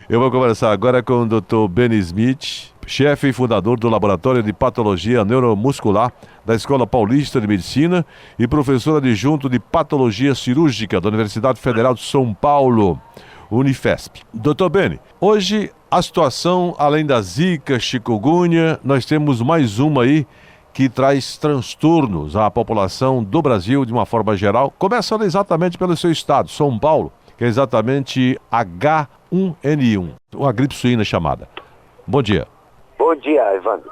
Eu vou conversar agora com o Dr. Benny Smith, chefe e fundador do Laboratório de Patologia Neuromuscular da Escola Paulista de Medicina e professor adjunto de Patologia Cirúrgica da Universidade Federal de São Paulo, Unifesp. Dr. Benny, hoje a situação, além da Zika, chikungunya, nós temos mais uma aí que traz transtornos à população do Brasil de uma forma geral, começando exatamente pelo seu estado, São Paulo, que é exatamente H1N1, uma gripe suína chamada. Bom dia. Bom dia, Evandro.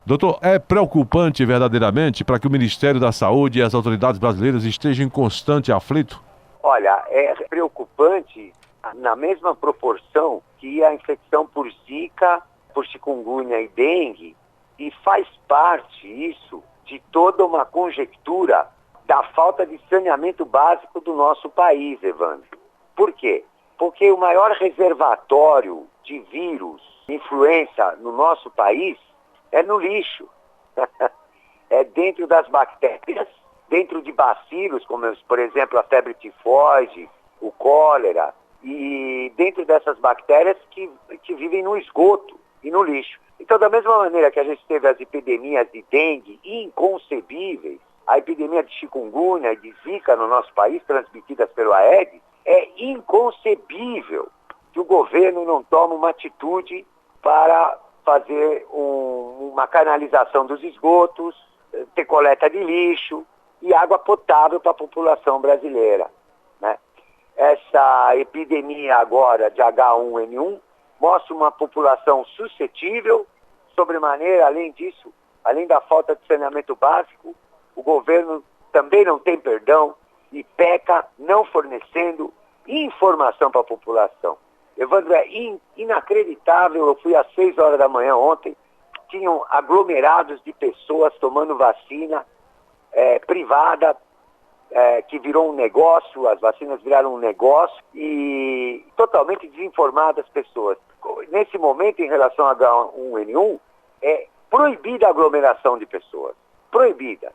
Doutor, é preocupante verdadeiramente para que o Ministério da Saúde e as autoridades brasileiras estejam em constante aflito? Olha, é preocupante na mesma proporção que a infecção por Zika, por chikungunya e dengue, e faz parte isso de toda uma conjectura da falta de saneamento básico do nosso país, Evandro. Por quê? Porque o maior reservatório de vírus, influenza no nosso país é no lixo. É dentro das bactérias, dentro de bacilos, como por exemplo a febre tifoide, o cólera, e dentro dessas bactérias que vivem no esgoto e no lixo. Então, da mesma maneira que a gente teve as epidemias de dengue inconcebíveis, a epidemia de chikungunya e de Zika no nosso país, transmitidas pelo Aedes, é inconcebível que o governo não tome uma atitude para fazer uma canalização dos esgotos, ter coleta de lixo e água potável para a população brasileira, né? Essa epidemia agora de H1N1 mostra uma população suscetível, sobremaneira, além disso, além da falta de saneamento básico, o governo também não tem perdão e peca não fornecendo informação para a população. Evandro, é inacreditável, eu fui às 6 horas da manhã ontem, tinham aglomerados de pessoas tomando vacina privada, que virou um negócio, as vacinas viraram um negócio e totalmente desinformadas pessoas. Nesse momento, em relação a H1N1, é proibida a aglomeração de pessoas, proibida.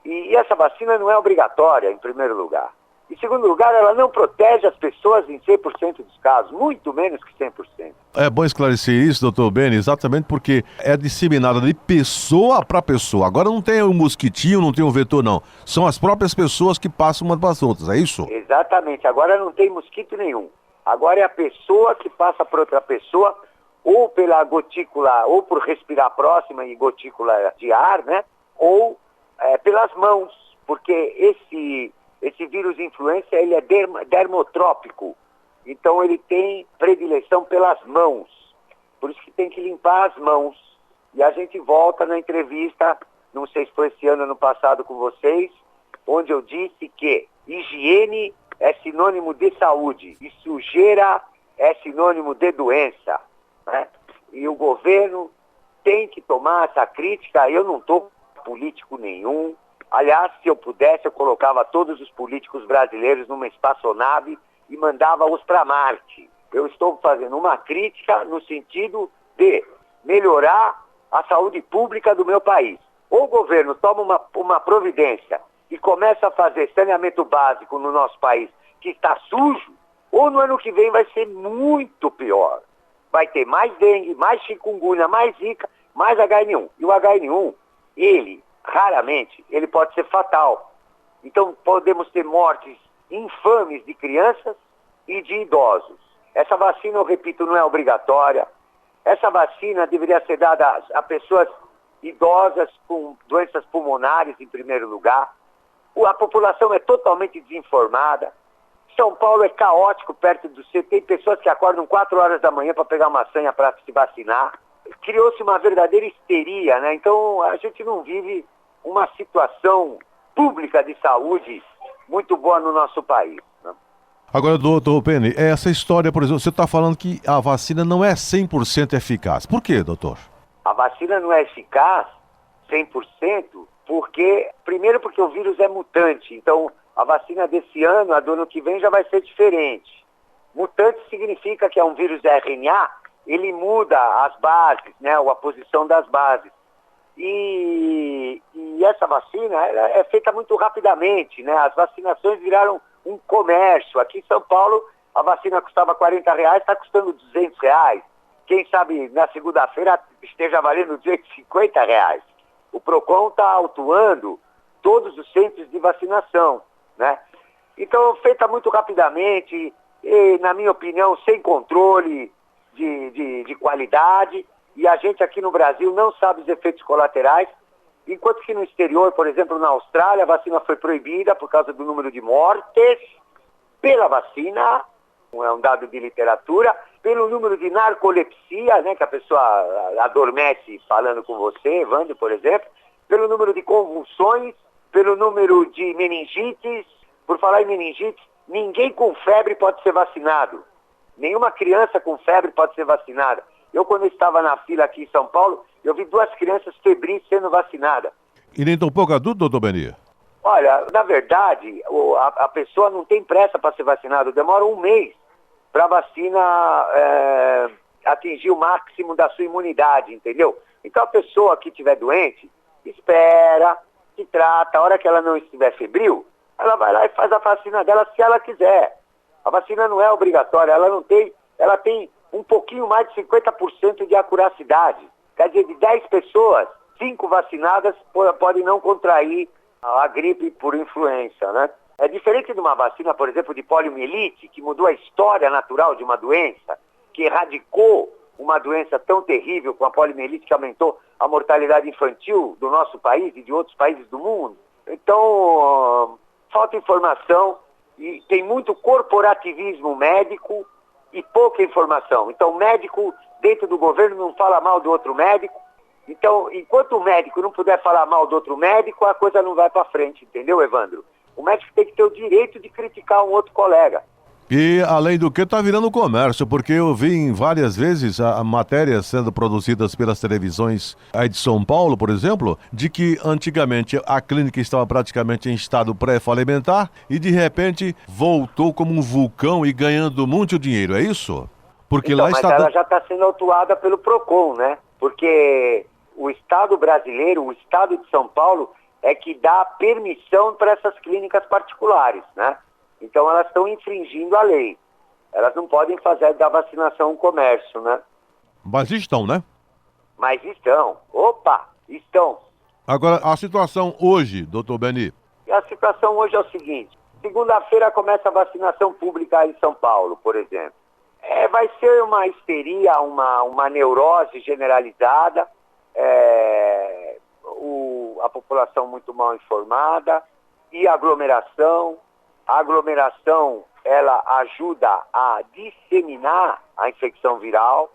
E essa vacina não é obrigatória, em primeiro lugar. Em segundo lugar, ela não protege as pessoas em 100% dos casos, muito menos que 100%. É bom esclarecer isso, doutor Benny, exatamente porque é disseminada de pessoa para pessoa. Agora não tem um mosquitinho, não tem um vetor, não. São as próprias pessoas que passam umas para as outras, é isso? Exatamente. Agora não tem mosquito nenhum. Agora é a pessoa que passa para outra pessoa, ou pela gotícula, ou por respirar próxima e gotícula de ar, né? Ou pelas mãos, porque esse vírus influenza, ele é dermotrópico. Então ele tem predileção pelas mãos. Por isso que tem que limpar as mãos. E a gente volta na entrevista, não sei se foi esse ano passado com vocês, onde eu disse que higiene é sinônimo de saúde e sujeira é sinônimo de doença, né? E o governo tem que tomar essa crítica. Eu não estou político nenhum. Aliás, se eu pudesse, eu colocava todos os políticos brasileiros numa espaçonave e mandava-os para Marte. Eu estou fazendo uma crítica no sentido de melhorar a saúde pública do meu país. Ou o governo toma uma providência e começa a fazer saneamento básico no nosso país, que está sujo, ou no ano que vem vai ser muito pior. Vai ter mais dengue, mais chikungunya, mais Zika, mais HN1. E o HN1, raramente, ele pode ser fatal. Então podemos ter mortes infames de crianças e de idosos. Essa vacina, eu repito, não é obrigatória. Essa vacina deveria ser dada a pessoas idosas com doenças pulmonares, em primeiro lugar. A população é totalmente desinformada. São Paulo é caótico perto do centro. Tem pessoas que acordam 4 horas da manhã para pegar uma senha para se vacinar. Criou-se uma verdadeira histeria, né? Então a gente não vive uma situação pública de saúde muito boa no nosso país, né? Agora, doutor Benny, essa história, por exemplo, você está falando que a vacina não é 100% eficaz. Por quê, doutor? A vacina não é eficaz 100%, primeiro porque o vírus é mutante. Então, a vacina desse ano, a do ano que vem, já vai ser diferente. Mutante significa que é um vírus RNA, ele muda as bases, né, ou a posição das bases. E essa vacina ela é feita muito rapidamente, né? As vacinações viraram um comércio. Aqui em São Paulo A vacina custava R$40, está custando R$200. Quem sabe na segunda-feira esteja valendo R$250. O PROCON está autuando todos os centros de vacinação, né? Então, feita muito rapidamente, e, na minha opinião, sem controle de qualidade, e a gente aqui no Brasil não sabe os efeitos colaterais, enquanto que no exterior, por exemplo, na Austrália, a vacina foi proibida por causa do número de mortes pela vacina, é um dado de literatura, pelo número de narcolepsia, né, que a pessoa adormece falando com você, Evandro, por exemplo, pelo número de convulsões, pelo número de meningites. Por falar em meningite, ninguém com febre pode ser vacinado. Nenhuma criança com febre pode ser vacinada. Eu, quando estava na fila aqui em São Paulo, eu vi 2 crianças febris sendo vacinadas. E nem tão pouco adulto, doutor Beni? Olha, na verdade, a pessoa não tem pressa para ser vacinada. Demora 1 mês para a vacina atingir o máximo da sua imunidade, entendeu? Então a pessoa que estiver doente, espera, se trata, a hora que ela não estiver febril, ela vai lá e faz a vacina dela se ela quiser. A vacina não é obrigatória, ela tem um pouquinho mais de 50% de acuracidade. Quer dizer, de 10 pessoas, 5 vacinadas podem não contrair a gripe por influenza, né? É diferente de uma vacina, por exemplo, de poliomielite, que mudou a história natural de uma doença, que erradicou uma doença tão terrível com a poliomielite que aumentou a mortalidade infantil do nosso país e de outros países do mundo. Então, falta informação e tem muito corporativismo médico e pouca informação. Então, o médico dentro do governo não fala mal do outro médico. Então, enquanto o médico não puder falar mal do outro médico, a coisa não vai para frente, entendeu, Evandro? O médico tem que ter o direito de criticar um outro colega. E, além do que, está virando comércio, porque eu vi várias vezes matérias sendo produzidas pelas televisões aí de São Paulo, por exemplo, de que antigamente a clínica estava praticamente em estado pré-falimentar e, de repente, voltou como um vulcão e ganhando muito dinheiro, é isso? Porque então, lá mas está... ela já está sendo autuada pelo PROCON, né? Porque o Estado brasileiro, o Estado de São Paulo, é que dá permissão para essas clínicas particulares, né? Então elas estão infringindo a lei. Elas não podem fazer da vacinação um comércio, né? Mas estão, né? Mas estão. Opa, estão. Agora, a situação hoje, doutor Beni? E a situação hoje é o seguinte. Segunda-feira começa a vacinação pública aí em São Paulo, por exemplo. Vai ser uma histeria, uma neurose generalizada. A população muito mal informada e aglomeração. A aglomeração, ela ajuda a disseminar a infecção viral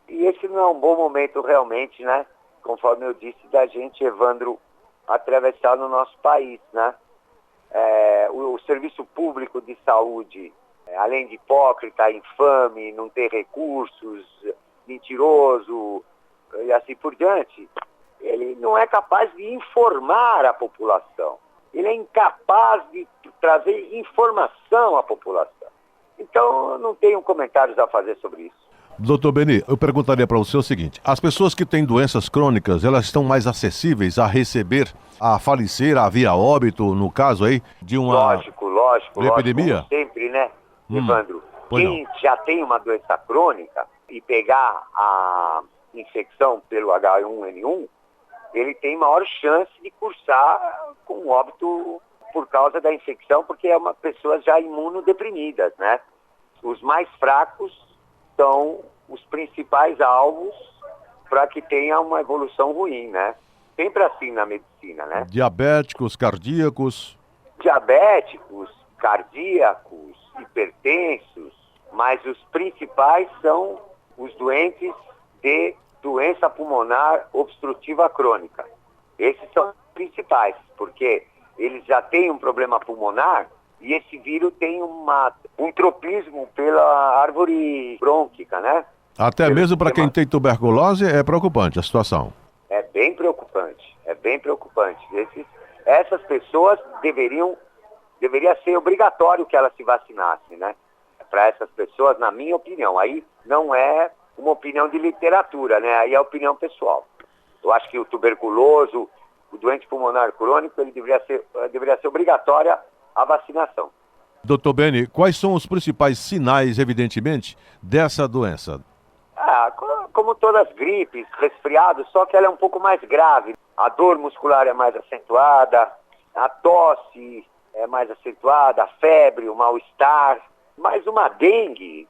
e esse não é um bom momento realmente, né? Conforme eu disse, da gente, Evandro, atravessar no nosso país, né? O serviço público de saúde, além de hipócrita, infame, não ter recursos, mentiroso e assim por diante, ele não é capaz de informar a população. Ele é incapaz de trazer informação à população. Então, eu não tenho comentários a fazer sobre isso. Doutor Beni, eu perguntaria para você o seguinte: as pessoas que têm doenças crônicas, elas estão mais acessíveis a receber, a falecer, a via óbito, no caso aí, de uma Lógico, epidemia? como sempre, né, Evandro? Pois Quem já tem uma doença crônica e pegar a infecção pelo H1N1, ele tem maior chance de cursar com óbito por causa da infecção, porque é uma pessoa já imunodeprimidas, né? Os mais fracos são os principais alvos para que tenha uma evolução ruim, né? Sempre assim na medicina, né? Diabéticos, cardíacos. Diabéticos, cardíacos, hipertensos, mas os principais são os doentes de doença pulmonar obstrutiva crônica. Esses são os principais, porque eles já têm um problema pulmonar e esse vírus tem um tropismo pela árvore brônquica, né? Até mesmo para quem tem tuberculose é preocupante a situação. É bem preocupante, Essas pessoas deveria ser obrigatório que elas se vacinassem, né? Para essas pessoas, na minha opinião, aí não é uma opinião de literatura, né? Aí é opinião pessoal. Eu acho que o tuberculoso, o doente pulmonar crônico, ele deveria ser obrigatória a vacinação. Doutor Beni, quais são os principais sinais, evidentemente, dessa doença? Como todas as gripes, resfriado, só que ela é um pouco mais grave. A dor muscular é mais acentuada, a tosse é mais acentuada, a febre, o mal-estar. Mas uma dengue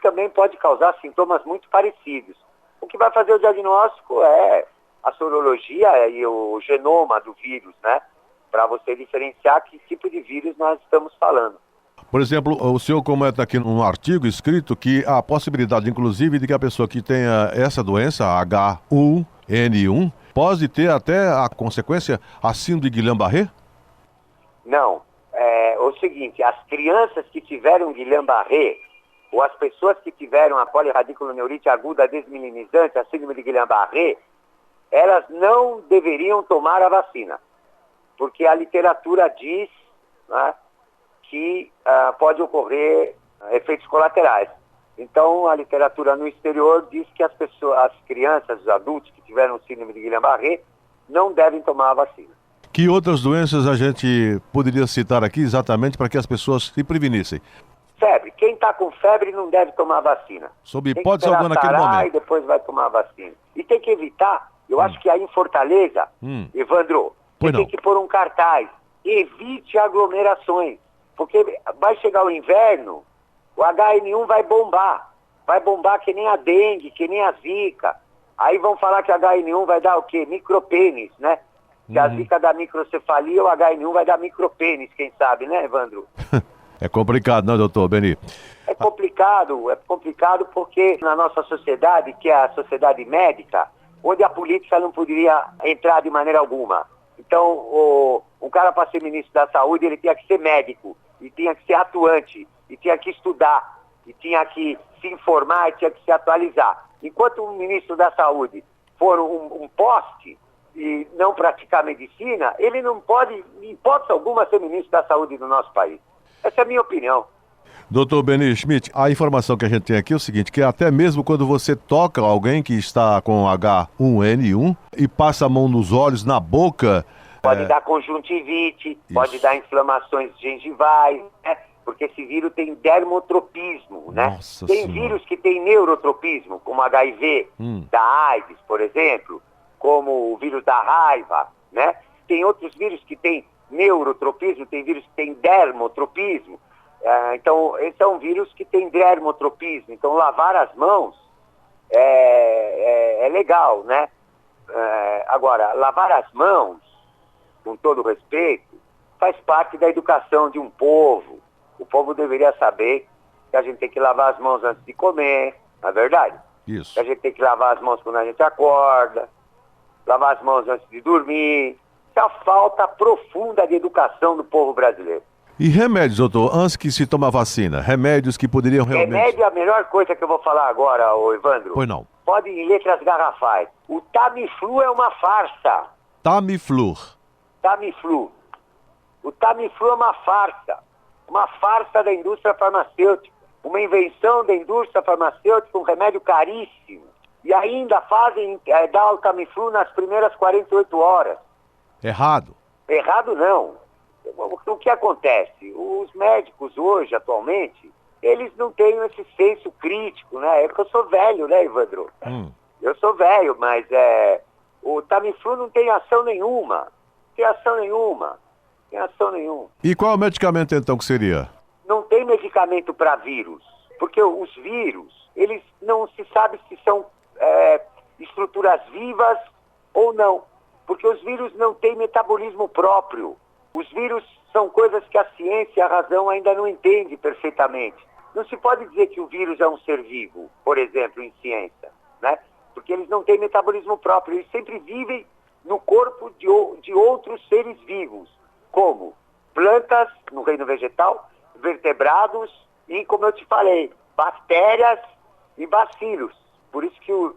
também pode causar sintomas muito parecidos. O que vai fazer o diagnóstico é a sorologia e o genoma do vírus, né? Para você diferenciar que tipo de vírus nós estamos falando. Por exemplo, o senhor comenta aqui num artigo escrito que há a possibilidade, inclusive, de que a pessoa que tenha essa doença, H1N1, pode ter até a consequência a síndrome de Guillain-Barré? Não. É o seguinte, as crianças que tiveram Guillain-Barré, ou as pessoas que tiveram a polirradiculoneurite aguda desmielinizante, a síndrome de Guillain-Barré, elas não deveriam tomar a vacina. Porque a literatura diz, né, que pode ocorrer efeitos colaterais. Então, a literatura no exterior diz que as crianças, os adultos que tiveram síndrome de Guillain-Barré não devem tomar a vacina. Que outras doenças a gente poderia citar aqui exatamente para que as pessoas se prevenissem? Febre. Quem está com febre não deve tomar vacina. Sob hipótese alguma naquele momento. E depois vai tomar a vacina. E tem que evitar, eu acho que aí em Fortaleza, Evandro, tem que pôr um cartaz. Evite aglomerações. Porque vai chegar o inverno, o HN1 vai bombar. Vai bombar que nem a dengue, que nem a zika. Aí vão falar que a HN1 vai dar o quê? Micropênis, né? Que a zika dá microcefalia, o HN1 vai dar micropênis, quem sabe, né, Evandro? É complicado, não, doutor Beni? É complicado porque na nossa sociedade, que é a sociedade médica, onde a política não poderia entrar de maneira alguma. Então, o cara para ser ministro da saúde, ele tinha que ser médico, e tinha que ser atuante, e tinha que estudar, e tinha que se informar, e tinha que se atualizar. Enquanto um ministro da saúde for um poste e não praticar medicina, ele não pode, em hipótese alguma, ser ministro da saúde do nosso país. Essa é a minha opinião. Doutor Beni Schmidt, a informação que a gente tem aqui é o seguinte, que até mesmo quando você toca alguém que está com H1N1 e passa a mão nos olhos, na boca... Pode dar conjuntivite, pode dar inflamações gengivais, né? Porque esse vírus tem dermotropismo, né? Nossa tem senhora. Vírus que tem neurotropismo, como HIV, da AIDS, por exemplo, como o vírus da raiva, né? Tem outros vírus que tem neurotropismo, tem vírus que tem dermotropismo. Então, esse é um vírus que tem dermotropismo. Então, lavar as mãos é legal, né? Agora, lavar as mãos, com todo respeito, faz parte da educação de um povo. O povo deveria saber que a gente tem que lavar as mãos antes de comer, não é verdade? Isso. Que a gente tem que lavar as mãos quando a gente acorda, lavar as mãos antes de dormir. Isso é a falta profunda de educação do povo brasileiro. E remédios, doutor, antes que se tome a vacina, remédios que poderiam realmente... Remédio é a melhor coisa que eu vou falar agora, ô Evandro. Pois não. Pode em letras garrafais. O Tamiflu é uma farsa. Tamiflu. Tamiflu. O Tamiflu é uma farsa. Uma farsa da indústria farmacêutica. Uma invenção da indústria farmacêutica, um remédio caríssimo. E ainda fazem dar o Tamiflu nas primeiras 48 horas. Errado. Errado não. O que acontece? Os médicos hoje, atualmente, eles não têm esse senso crítico, né? É porque eu sou velho, né, Evandro? Eu sou velho, mas o Tamiflu não tem ação nenhuma. Tem ação nenhuma. E qual é o medicamento, então, que seria? Não tem medicamento para vírus. Porque os vírus, eles não se sabe se são estruturas vivas ou não. Porque os vírus não têm metabolismo próprio. Os vírus são coisas que a ciência e a razão ainda não entendem perfeitamente. Não se pode dizer que o vírus é um ser vivo, por exemplo, em ciência, né? Porque eles não têm metabolismo próprio. Eles sempre vivem no corpo de outros seres vivos, como plantas, no reino vegetal, vertebrados e, como eu te falei, bactérias e bacilos. Por isso que o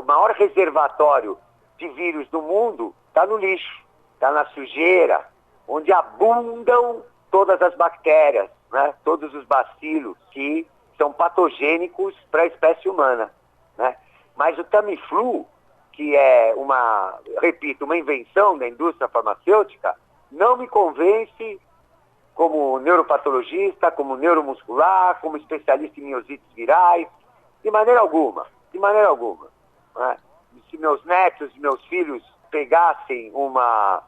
maior reservatório de vírus do mundo está no lixo, está na sujeira, onde abundam todas as bactérias, né? Todos os bacilos que são patogênicos para a espécie humana, né? Mas o Tamiflu, que é uma invenção da indústria farmacêutica, não me convence como neuropatologista, como neuromuscular, como especialista em miosites virais, de maneira alguma, né? Se meus netos, meus filhos pegassem uma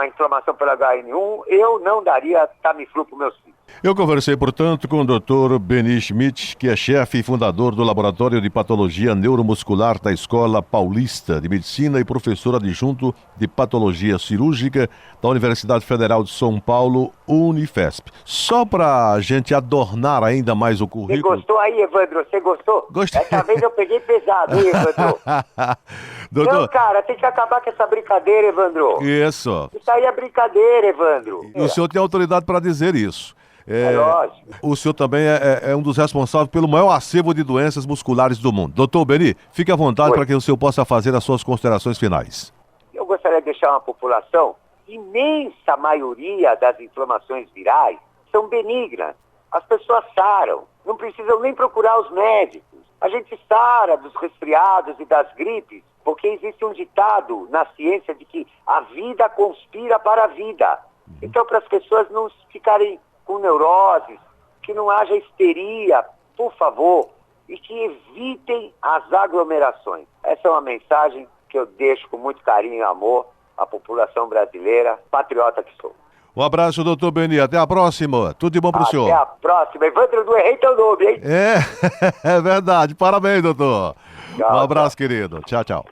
inflamação pelo HN1, eu não daria Tamiflu para meus filhos. Eu conversei, portanto, com o Dr. Beni Schmidt, que é chefe e fundador do Laboratório de Patologia Neuromuscular da Escola Paulista de Medicina e professor adjunto de Patologia Cirúrgica da Universidade Federal de São Paulo, Unifesp. Só para a gente adornar ainda mais o currículo... Você gostou aí, Evandro? Você gostou? Gostei. Dessa vez eu peguei pesado, hein, Evandro? Doutor... Não, cara, tem que acabar com essa brincadeira, Evandro. Isso Aí é brincadeira, Evandro. E o senhor tem autoridade para dizer isso. É lógico. O senhor também é um dos responsáveis pelo maior acervo de doenças musculares do mundo. Doutor Beni, fique à vontade para que o senhor possa fazer as suas considerações finais. Eu gostaria de deixar uma população, imensa maioria das inflamações virais são benignas. As pessoas saram, não precisam nem procurar os médicos. A gente sara dos resfriados e das gripes, porque existe um ditado na ciência de que a vida conspira para a vida. Então, para as pessoas não ficarem com neuroses, que não haja histeria, por favor, e que evitem as aglomerações. Essa é uma mensagem que eu deixo com muito carinho e amor à população brasileira, patriota que sou. Um abraço, doutor Beni. Até a próxima. Tudo de bom pro senhor. Até a próxima. Evandro, não errei teu nome, hein? É verdade. Parabéns, doutor. Tchau, Um abraço, querido. Tchau, tchau.